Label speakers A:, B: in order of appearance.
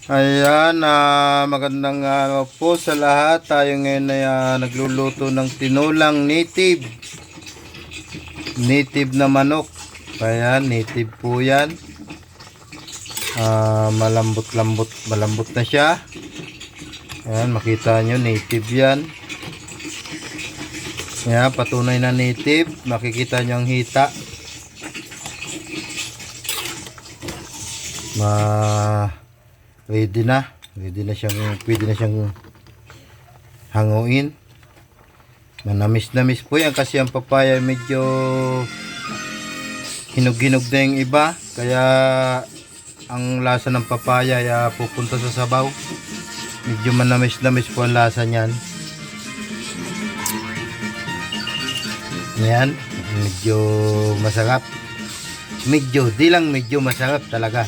A: Ayan, magandang araw po sa lahat. Tayo ngayon ay nagluluto ng tinulang native. Native na manok. Ayan, native po yan. Malambot na siya. Ayan, makita nyo, native yan. Ayan, patunay na native. Makikita nyo ang hita. Pwede na siyang hanguin. Manamis-namis po yan kasi ang papaya medyo hinog-hinog na yung iba, kaya ang lasa ng papaya ay pupunta sa sabaw. Medyo manamis-namis po ang lasa niyan. Ayan, medyo masarap. Medyo, di lang medyo masarap talaga.